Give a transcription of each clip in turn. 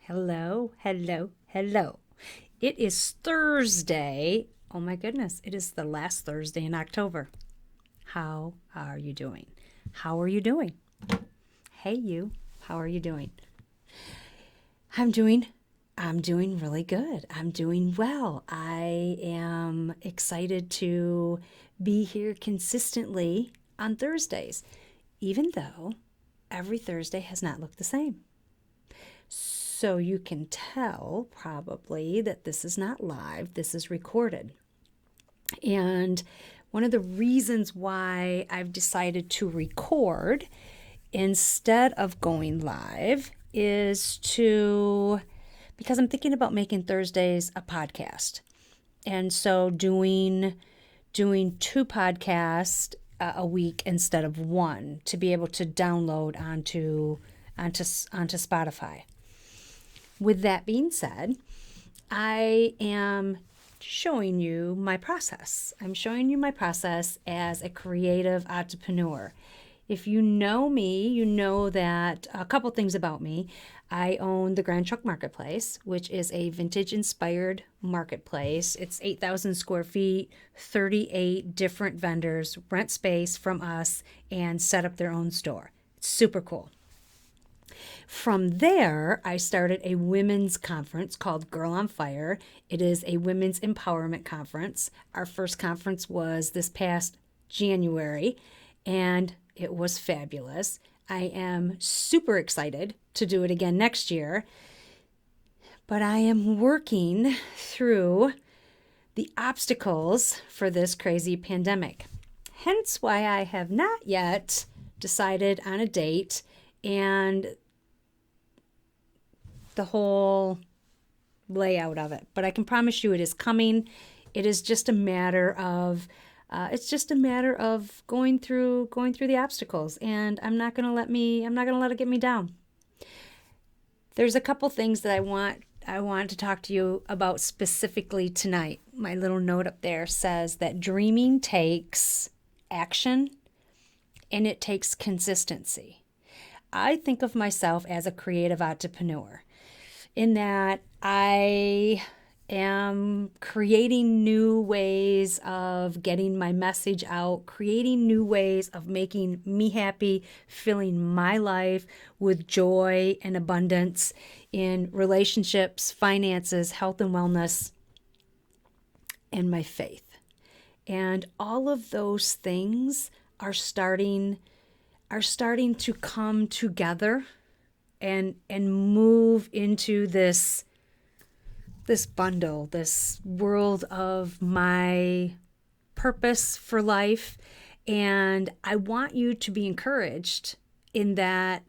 Hello, hello, hello. It is Thursday. Oh my goodness, it is the last Thursday in October. How are you doing? How are you doing? Hey you, how are you doing? I'm doing I'm doing really good. I'm doing well. I am excited to be here consistently on Thursdays, even though every Thursday has not looked the same. So you can tell probably that this is not live, this is recorded. And one of the reasons why I've decided to record instead of going live is because I'm thinking about making Thursdays a podcast. And so doing two podcasts a week instead of one to be able to download onto Spotify. With that being said, I am showing you my process. I'm showing you my process as a creative entrepreneur. If you know me, you know that a couple things about me. I own the Grand Trunk Marketplace, which is a vintage inspired marketplace. It's 8,000 square feet, 38 different vendors rent space from us and set up their own store. It's super cool. From there, I started a women's conference called Girl on Fire. It is a women's empowerment conference. Our first conference was this past January, and it was fabulous. I am super excited to do it again next year, but I am working through the obstacles for this crazy pandemic. Hence why I have not yet decided on a date and the whole layout of it. But I can promise you it is coming. It is just a matter of going through the obstacles, and I'm not going to let it get me down. There's a couple things that I want to talk to you about specifically tonight. My little note up there says that dreaming takes action and it takes consistency. I think of myself as a creative entrepreneur in that I am creating new ways of getting my message out, creating new ways of making me happy, filling my life with joy and abundance in relationships, finances, health and wellness, and my faith. And all of those things are starting to come together and move into this bundle, this world of my purpose for life. And I want you to be encouraged in that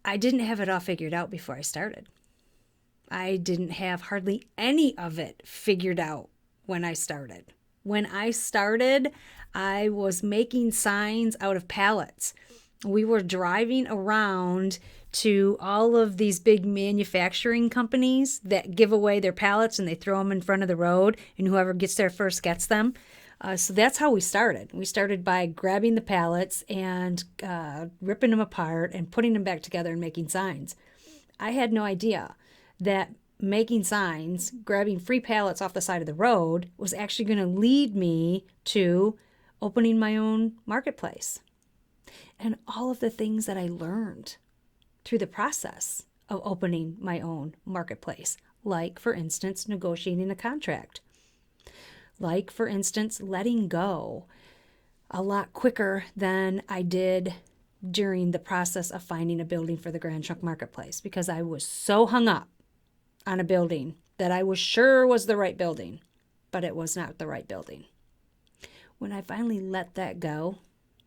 I didn't have it all figured out before I started. I didn't have hardly any of it figured out when I started. When I started, I was making signs out of pallets. We were driving around to all of these big manufacturing companies that give away their pallets and they throw them in front of the road, and whoever gets there first gets them. So that's how we started. We started by grabbing the pallets and ripping them apart and putting them back together and making signs. I had no idea that making signs, grabbing free pallets off the side of the road, was actually going to lead me to opening my own marketplace. And all of the things that I learned through the process of opening my own marketplace, like, for instance, negotiating a contract, like, for instance, letting go a lot quicker than I did during the process of finding a building for the Grand Trunk Marketplace, because I was so hung up on a building that I was sure was the right building, but it was not the right building. When I finally let that go,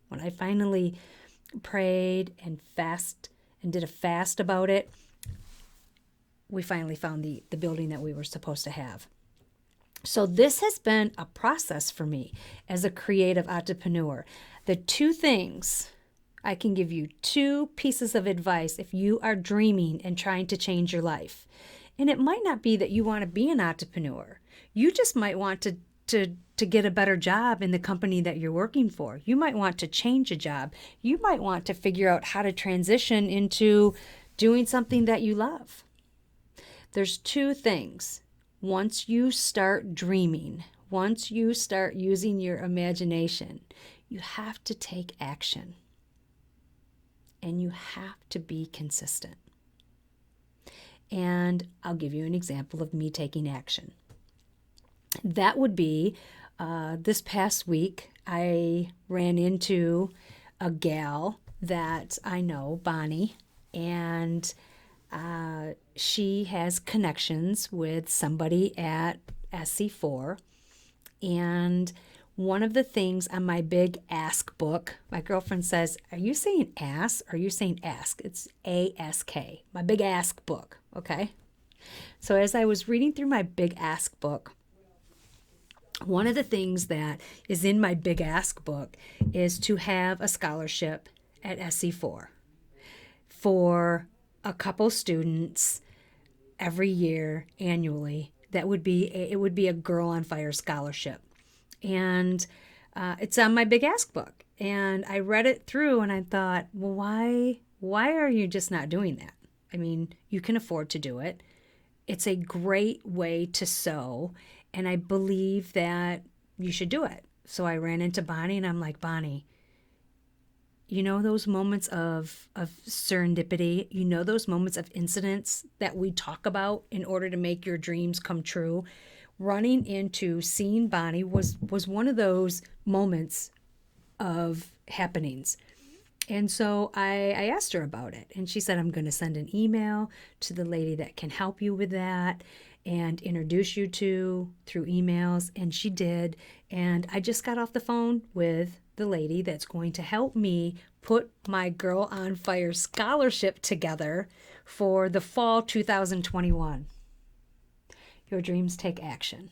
when I finally prayed and did a fast about it, we finally found the building that we were supposed to have. So this has been a process for me as a creative entrepreneur. The two things, I can give you two pieces of advice if you are dreaming and trying to change your life. And it might not be that you want to be an entrepreneur. You just might want to get a better job in the company that you're working for. You might want to change a job. You might want to figure out how to transition into doing something that you love. There's two things. Once you start dreaming, once you start using your imagination, you have to take action. And you have to be consistent. And I'll give you an example of me taking action. That would be this past week, I ran into a gal that I know, Bonnie, and she has connections with somebody at SC4. And one of the things on my big ask book, my girlfriend says, are you saying ass or are you saying ask? It's A-S-K, my big ask book, okay? So as I was reading through my big ask book, one of the things that is in my big ask book is to have a scholarship at SC4 for a couple students every year annually. It would be a Girl on Fire scholarship. And it's on my big ask book. And I read it through and I thought, well, why are you just not doing that? I mean, you can afford to do it. It's a great way to sew. And I believe that you should do it. So I ran into Bonnie and I'm like, Bonnie, you know those moments of serendipity, you know those moments of incidents that we talk about in order to make your dreams come true? Running into seeing Bonnie was one of those moments of happenings. And so I asked her about it. And she said, I'm going to send an email to the lady that can help you with that and introduce you to through emails. And she did. And I just got off the phone with the lady that's going to help me put my Girl on Fire scholarship together for the fall 2021. Your dreams take action.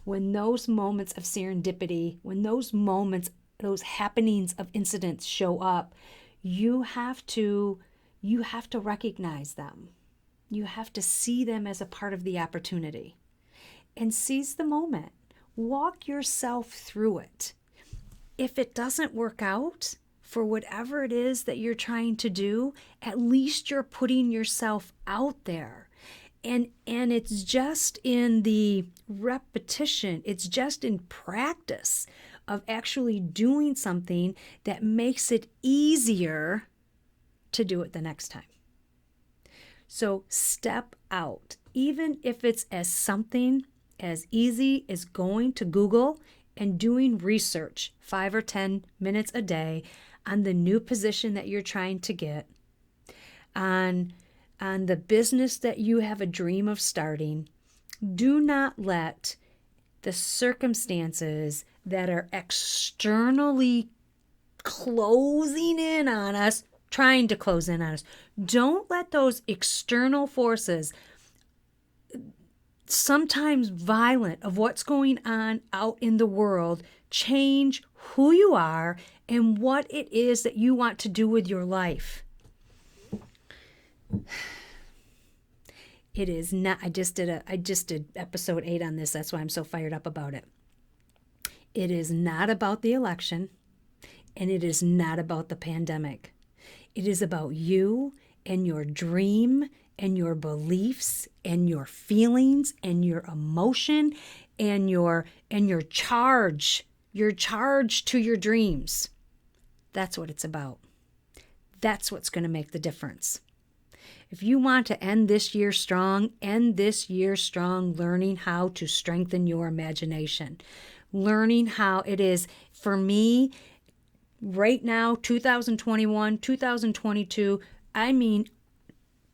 When those moments of serendipity, when those moments, those happenings of incidents show up, you have to recognize them. You have to see them as a part of the opportunity and seize the moment. Walk yourself through it. If it doesn't work out for whatever it is that you're trying to do, at least you're putting yourself out there. And it's just in the repetition, it's just in practice of actually doing something that makes it easier to do it the next time. So step out, even if it's as something as easy as going to Google and doing research 5 or 10 minutes a day on the new position that you're trying to get, on the business that you have a dream of starting. Do not let the circumstances that are externally closing in on us, trying to close in on us, don't let those external forces, sometimes violent, of what's going on out in the world, change who you are and what it is that you want to do with your life. It is not, I just did episode 8 on this. That's why I'm so fired up about it. It is not about the election, and it is not about the pandemic. It is about you and your dream and your beliefs and your feelings and your emotion and your charge to your dreams. That's what it's about. That's what's going to make the difference. If you want to end this year strong learning how to strengthen your imagination. Learning how it is, for me, right now, 2021, 2022, I mean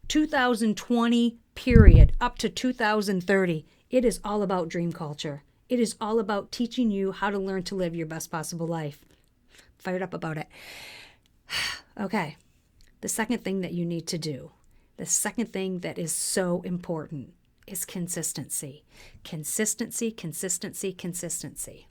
2020, period, up to 2030. It is all about dream culture. It is all about teaching you how to learn to live your best possible life. Fired up about it. Okay, the second thing that you need to do, the second thing that is so important is consistency. Consistency, consistency, consistency.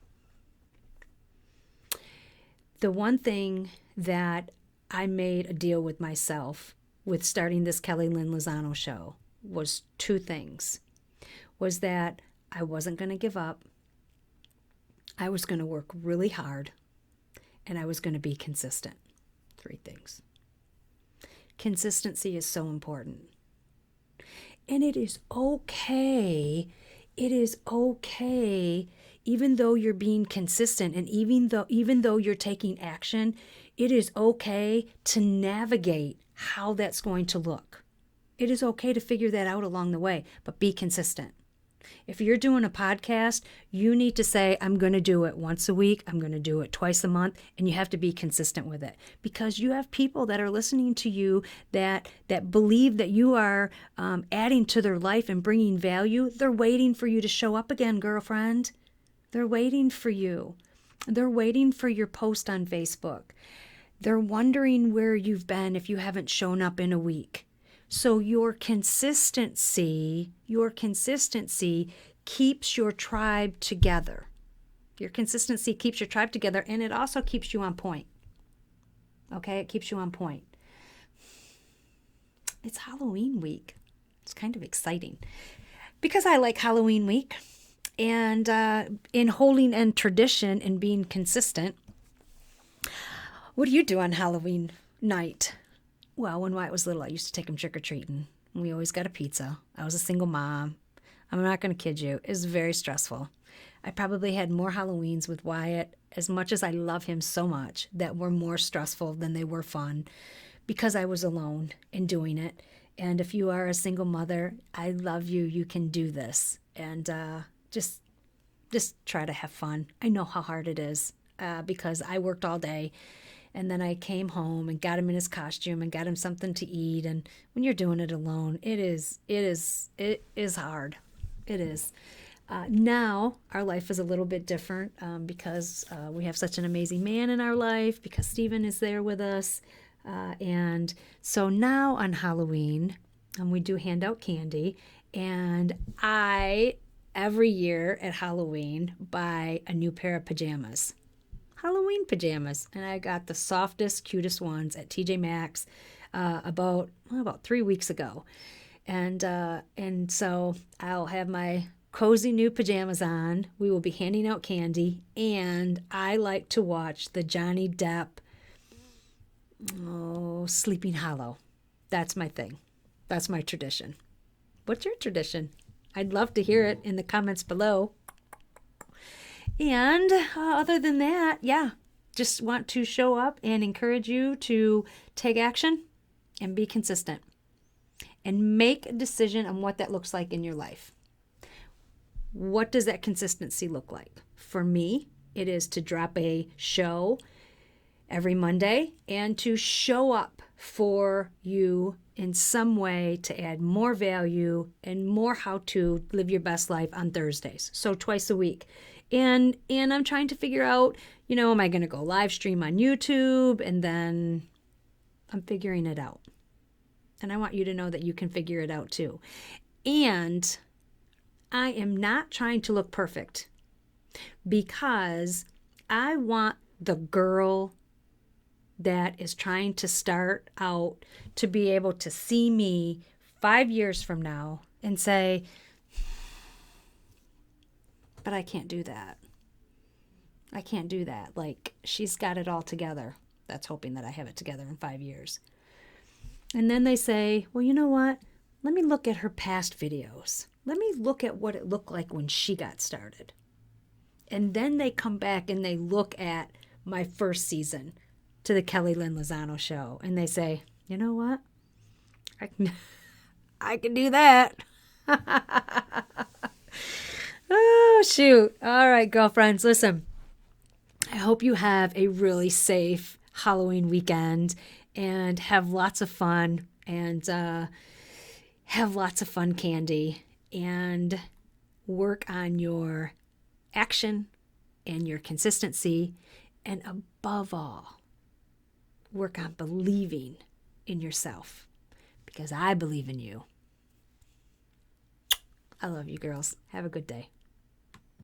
The one thing that I made a deal with myself with starting this Kelly Lynn Lozano show was 2 things. Was that I wasn't going to give up. I was going to work really hard, and I was going to be consistent. 3 things. Consistency is so important. And it is okay. It is okay, even though you're being consistent and even though you're taking action, it is okay to navigate how that's going to look. It is okay to figure that out along the way, but be consistent. If you're doing a podcast, you need to say, I'm going to do it once a week. I'm going to do it twice a month. And you have to be consistent with it because you have people that are listening to you that believe that you are adding to their life and bringing value. They're waiting for you to show up again, girlfriend. They're waiting for you. They're waiting for your post on Facebook. They're wondering where you've been if you haven't shown up in a week. So your consistency keeps your tribe together. Your consistency keeps your tribe together, and it also keeps you on point. Okay, it keeps you on point. It's Halloween week. It's kind of exciting because I like Halloween week, and in holding and tradition and being consistent. What do you do on Halloween night? Well, when Wyatt was little, I used to take him trick-or-treating. We always got a pizza. I was a single mom. I'm not going to kid you. It was very stressful. I probably had more Halloweens with Wyatt, as much as I love him so much, that were more stressful than they were fun because I was alone in doing it. And if you are a single mother, I love you. You can do this. And just try to have fun. I know how hard it is because I worked all day. And then I came home and got him in his costume and got him something to eat. And when you're doing it alone, it is hard. It is. Now our life is a little bit different because we have such an amazing man in our life, because Stephen is there with us. And so now on Halloween, we do hand out candy. And I, every year at Halloween, buy a new pair of pajamas. Halloween pajamas, and I got the softest, cutest ones at TJ Maxx about 3 weeks ago, and so I'll have my cozy new pajamas on. We will be handing out candy, and I like to watch the Johnny Depp Sleeping Hollow. That's my thing. That's my tradition. What's your tradition? I'd love to hear it in the comments below. And other than that, just want to show up and encourage you to take action and be consistent and make a decision on what that looks like in your life. What does that consistency look like? For me, it is to drop a show every Monday and to show up for you in some way to add more value and more how to live your best life on Thursdays. So twice a week. And I'm trying to figure out, am I going to go live stream on YouTube? And then I'm figuring it out. And I want you to know that you can figure it out too. And I am not trying to look perfect because I want the girl that is trying to start out to be able to see me 5 years from now and say, but I can't do that. I can't do that. Like, she's got it all together. That's hoping that I have it together in 5 years. And then they say, well, you know what? Let me look at her past videos. Let me look at what it looked like when she got started. And then they come back and they look at my first season to the Kelly Lynn Lozano show. And they say, you know what? I can do that. Oh, shoot. All right, girlfriends, listen. I hope you have a really safe Halloween weekend and have lots of fun and have lots of fun candy and work on your action and your consistency, and above all, work on believing in yourself, because I believe in you. I love you, girls. Have a good day.